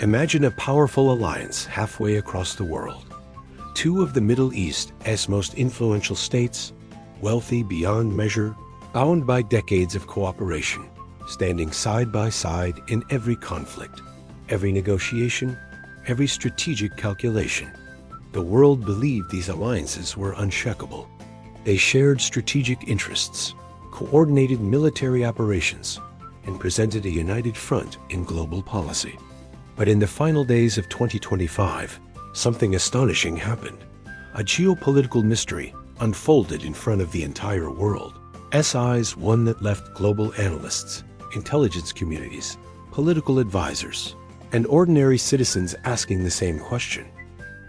Imagine a powerful alliance halfway across the world. Two of the Middle East's most influential states, wealthy beyond measure, bound by decades of cooperation, standing side by side in every conflict, every negotiation, every strategic calculation. The world believed these alliances were unshakable. They shared strategic interests, coordinated military operations, and presented a united front in global policy. But in the final days of 2025, something astonishing happened. A geopolitical mystery unfolded in front of the entire world. SI's one that left global analysts, intelligence communities, political advisors, and ordinary citizens asking the same question.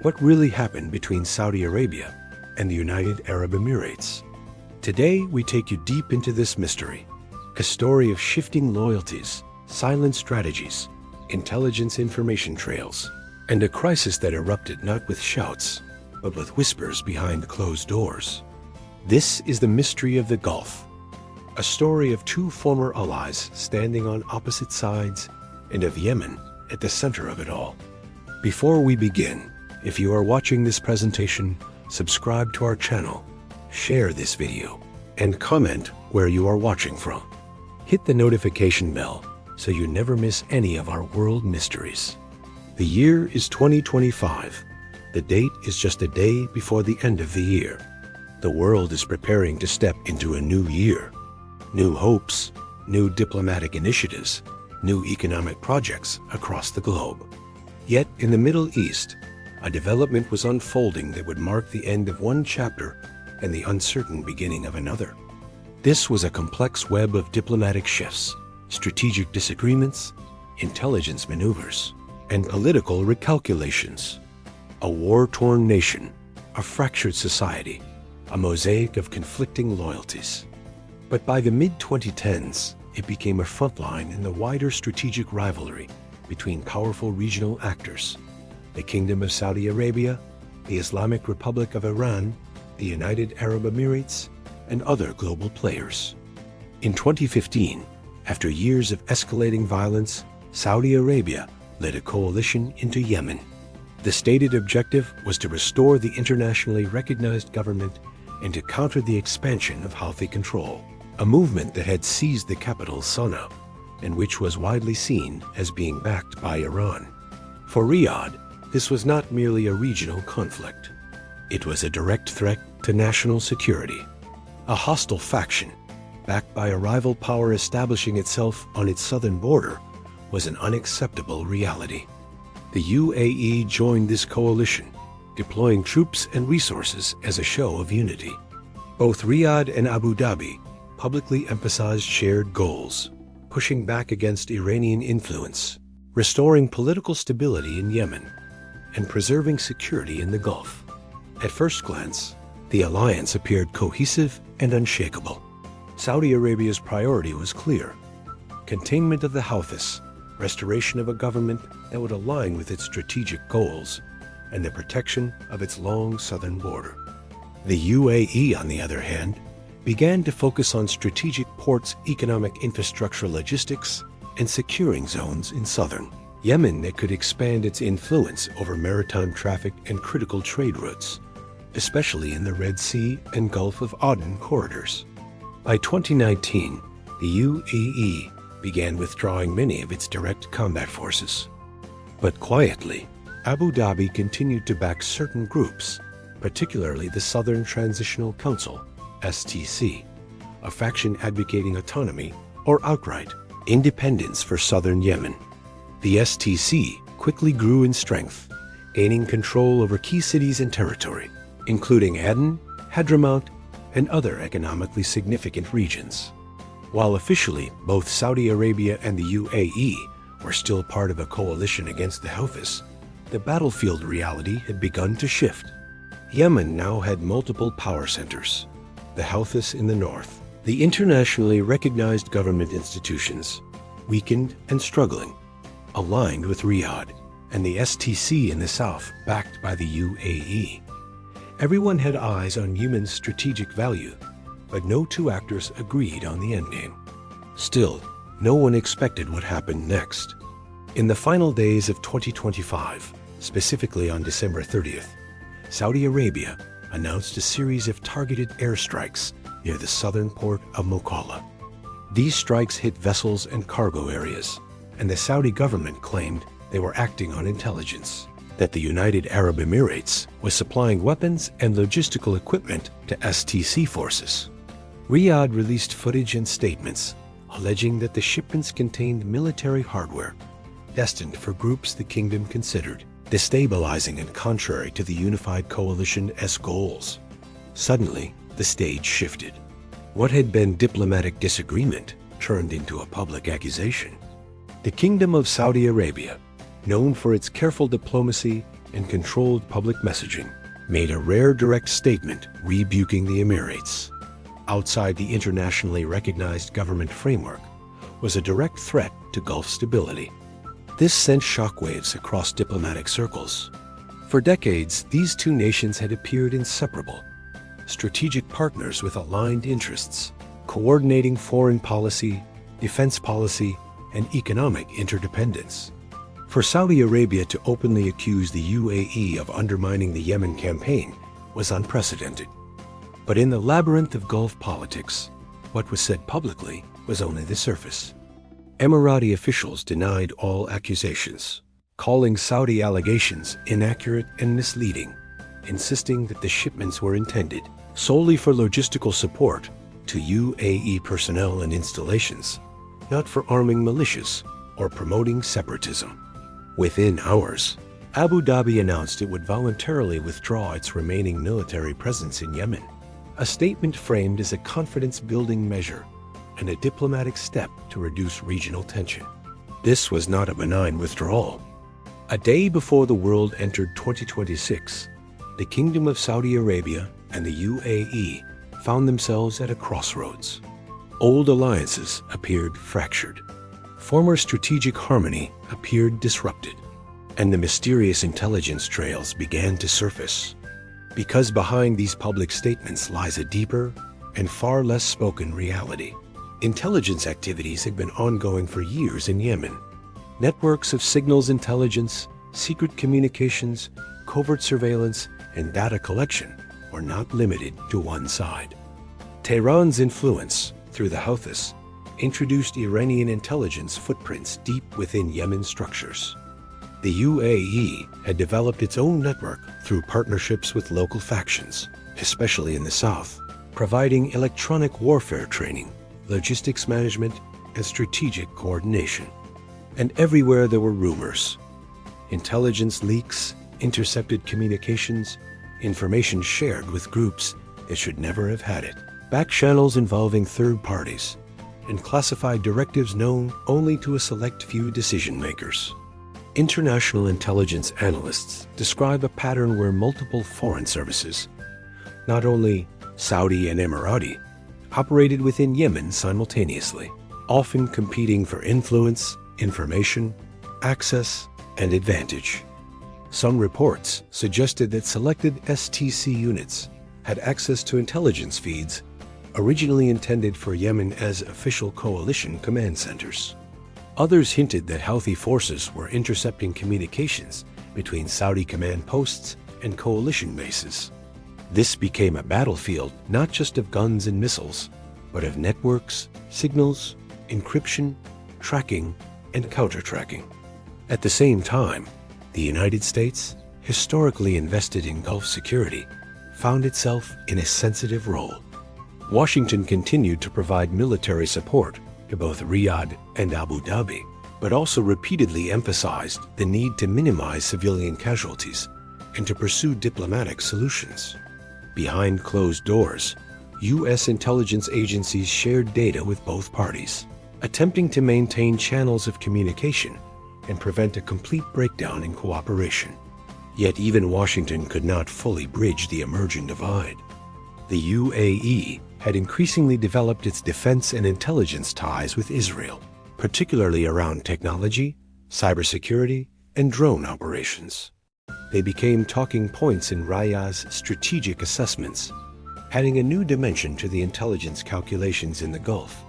What really happened between Saudi Arabia and the United Arab Emirates? Today, we take you deep into this mystery, a story of shifting loyalties, silent strategies, intelligence information trails, and a crisis that erupted not with shouts, but with whispers behind closed doors. This is the mystery of the Gulf, a story of two former allies standing on opposite sides, and of Yemen at the center of it all. Before we begin, if you are watching this presentation, subscribe to our channel, share this video, and comment where you are watching from. Hit the notification bell so you never miss any of our world mysteries. The year is 2025. The date is just a day before the end of the year. The world is preparing to step into a new year. New hopes, new diplomatic initiatives, new economic projects across the globe. Yet in the Middle East, a development was unfolding that would mark the end of one chapter and the uncertain beginning of another. This was a complex web of diplomatic shifts, strategic disagreements, intelligence maneuvers, and political recalculations. A war-torn nation, a fractured society, a mosaic of conflicting loyalties. But by the mid-2010s, it became a frontline in the wider strategic rivalry between powerful regional actors: the Kingdom of Saudi Arabia, the Islamic Republic of Iran, the United Arab Emirates, and other global players. In 2015, after years of escalating violence, Saudi Arabia led a coalition into Yemen. The stated objective was to restore the internationally recognized government and to counter the expansion of Houthi control, a movement that had seized the capital Sana'a, and which was widely seen as being backed by Iran. For Riyadh, this was not merely a regional conflict. It was a direct threat to national security. A hostile faction, backed by a rival power establishing itself on its southern border, was an unacceptable reality. The UAE joined this coalition, deploying troops and resources as a show of unity. Both Riyadh and Abu Dhabi publicly emphasized shared goals, pushing back against Iranian influence, restoring political stability in Yemen, and preserving security in the Gulf. At first glance, the alliance appeared cohesive and unshakable. Saudi Arabia's priority was clear: containment of the Houthis, restoration of a government that would align with its strategic goals, and the protection of its long southern border. The UAE, on the other hand, began to focus on strategic ports, economic infrastructure, logistics, and securing zones in southern Yemen that could expand its influence over maritime traffic and critical trade routes, especially in the Red Sea and Gulf of Aden corridors. By 2019, the UAE began withdrawing many of its direct combat forces. But quietly, Abu Dhabi continued to back certain groups, particularly the Southern Transitional Council, STC, a faction advocating autonomy or outright independence for southern Yemen. The STC quickly grew in strength, gaining control over key cities and territory, including Aden, Hadramaut, and other economically significant regions. While officially both Saudi Arabia and the UAE were still part of a coalition against the Houthis, the battlefield reality had begun to shift. Yemen now had multiple power centers: the Houthis in the north, the internationally recognized government institutions, weakened and struggling, aligned with Riyadh, and the STC in the south, backed by the UAE. Everyone had eyes on Yemen's strategic value, but no two actors agreed on the endgame. Still, no one expected what happened next. In the final days of 2025, specifically on December 30th, Saudi Arabia announced a series of targeted airstrikes near the southern port of Mukalla. These strikes hit vessels and cargo areas, and the Saudi government claimed they were acting on intelligence that the United Arab Emirates was supplying weapons and logistical equipment to STC forces. Riyadh released footage and statements alleging that the shipments contained military hardware destined for groups the kingdom considered destabilizing and contrary to the unified coalition's goals. Suddenly, the stage shifted. What had been diplomatic disagreement turned into a public accusation. The Kingdom of Saudi Arabia, known for its careful diplomacy and controlled public messaging, made a rare direct statement rebuking the Emirates. Outside the internationally recognized government framework was a direct threat to Gulf stability. This sent shockwaves across diplomatic circles. For decades, these two nations had appeared inseparable, strategic partners with aligned interests, coordinating foreign policy, defense policy, and economic interdependence. For Saudi Arabia to openly accuse the UAE of undermining the Yemen campaign was unprecedented. But in the labyrinth of Gulf politics, what was said publicly was only the surface. Emirati officials denied all accusations, calling Saudi allegations inaccurate and misleading, insisting that the shipments were intended solely for logistical support to UAE personnel and installations, not for arming militias or promoting separatism. Within hours, Abu Dhabi announced it would voluntarily withdraw its remaining military presence in Yemen, a statement framed as a confidence-building measure and a diplomatic step to reduce regional tension. This was not a benign withdrawal. A day before the world entered 2026, the Kingdom of Saudi Arabia and the UAE found themselves at a crossroads. Old alliances appeared fractured. Former strategic harmony appeared disrupted, and the mysterious intelligence trails began to surface. Because behind these public statements lies a deeper and far less spoken reality. Intelligence activities had been ongoing for years in Yemen. Networks of signals intelligence, secret communications, covert surveillance, and data collection were not limited to one side. Tehran's influence, through the Houthis, introduced Iranian intelligence footprints deep within Yemen structures. The UAE had developed its own network through partnerships with local factions, especially in the south, providing electronic warfare training, logistics management, and strategic coordination. And everywhere there were rumors. Intelligence leaks, intercepted communications, information shared with groups that should never have had it, back channels involving third parties, and classified directives known only to a select few decision-makers. International intelligence analysts describe a pattern where multiple foreign services, not only Saudi and Emirati, operated within Yemen simultaneously, often competing for influence, information, access, and advantage. Some reports suggested that selected STC units had access to intelligence feeds originally intended for Yemen as official coalition command centers. Others hinted that Houthi forces were intercepting communications between Saudi command posts and coalition bases. This became a battlefield not just of guns and missiles, but of networks, signals, encryption, tracking, and counter-tracking. At the same time, the United States, historically invested in Gulf security, found itself in a sensitive role. Washington continued to provide military support to both Riyadh and Abu Dhabi, but also repeatedly emphasized the need to minimize civilian casualties and to pursue diplomatic solutions. Behind closed doors, U.S. intelligence agencies shared data with both parties, attempting to maintain channels of communication and prevent a complete breakdown in cooperation. Yet even Washington could not fully bridge the emerging divide. The UAE had increasingly developed its defense and intelligence ties with Israel, particularly around technology, cybersecurity, and drone operations. They became talking points in Riyadh's strategic assessments, adding a new dimension to the intelligence calculations in the Gulf.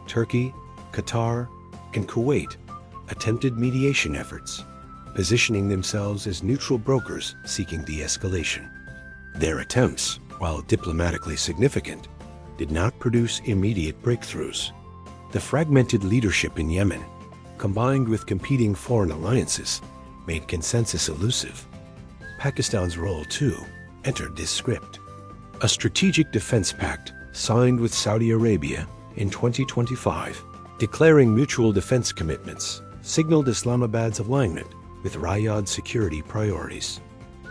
Turkey, Qatar, and Kuwait attempted mediation efforts, positioning themselves as neutral brokers seeking de-escalation. Their attempts, while diplomatically significant, did not produce immediate breakthroughs. The fragmented leadership in Yemen, combined with competing foreign alliances, made consensus elusive. Pakistan's role, too, entered this script. A strategic defense pact signed with Saudi Arabia in 2025, declaring mutual defense commitments, signaled Islamabad's alignment with Riyadh's security priorities.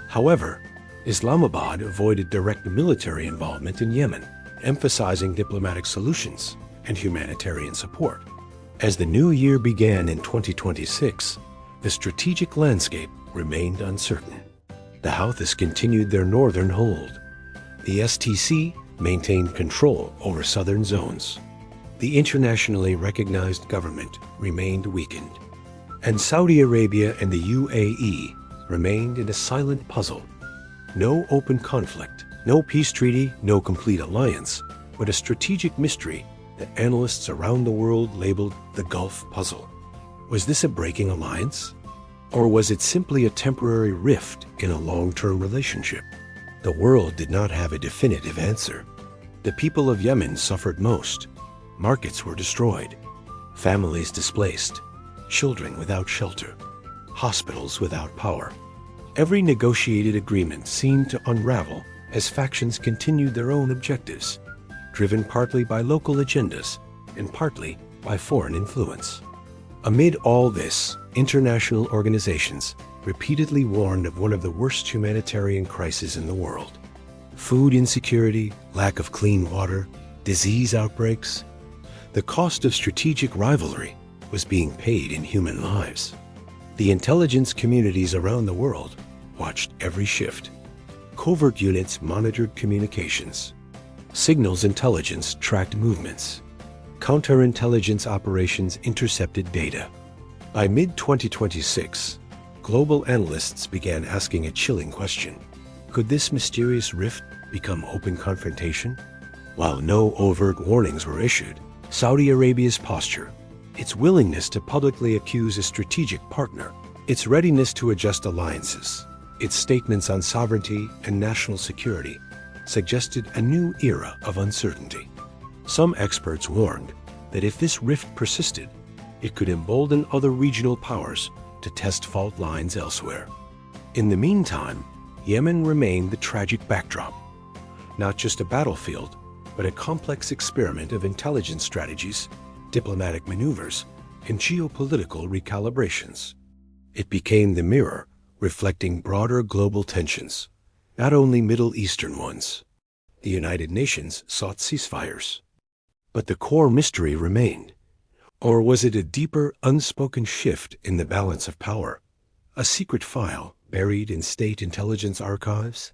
However, Islamabad avoided direct military involvement in Yemen, emphasizing diplomatic solutions and humanitarian support. As the new year began in 2026, the strategic landscape remained uncertain. The Houthis continued their northern hold. The STC maintained control over southern zones. The internationally recognized government remained weakened. And Saudi Arabia and the UAE remained in a silent puzzle. No open conflict, no peace treaty, no complete alliance, but a strategic mystery that analysts around the world labeled the Gulf Puzzle. Was this a breaking alliance? Or was it simply a temporary rift in a long-term relationship? The world did not have a definitive answer. The people of Yemen suffered most. Markets were destroyed, families displaced, children without shelter, hospitals without power. Every negotiated agreement seemed to unravel as factions continued their own objectives, driven partly by local agendas and partly by foreign influence. Amid all this, international organizations repeatedly warned of one of the worst humanitarian crises in the world. Food insecurity, lack of clean water, disease outbreaks. The cost of strategic rivalry was being paid in human lives. The intelligence communities around the world watched every shift. Covert units monitored communications. Signals intelligence tracked movements. Counterintelligence operations intercepted data. By mid-2026, global analysts began asking a chilling question. Could this mysterious rift become open confrontation? While no overt warnings were issued, Saudi Arabia's posture, its willingness to publicly accuse a strategic partner, its readiness to adjust alliances, its statements on sovereignty and national security suggested a new era of uncertainty. Some experts warned that if this rift persisted, it could embolden other regional powers to test fault lines elsewhere. In the meantime, Yemen remained the tragic backdrop, not just a battlefield, but a complex experiment of intelligence strategies, diplomatic maneuvers, and geopolitical recalibrations. It became the mirror reflecting broader global tensions, not only Middle Eastern ones. The United Nations sought ceasefires. But the core mystery remained. Or was it a deeper, unspoken shift in the balance of power? A secret file buried in state intelligence archives?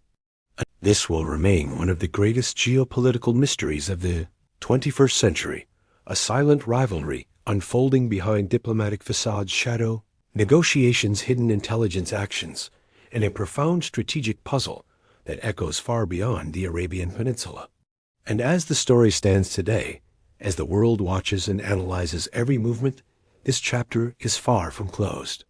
This will remain one of the greatest geopolitical mysteries of the 21st century, a silent rivalry unfolding behind diplomatic facades' shadow, negotiations' hidden intelligence actions, and a profound strategic puzzle that echoes far beyond the Arabian Peninsula. And as the story stands today, as the world watches and analyzes every movement, this chapter is far from closed.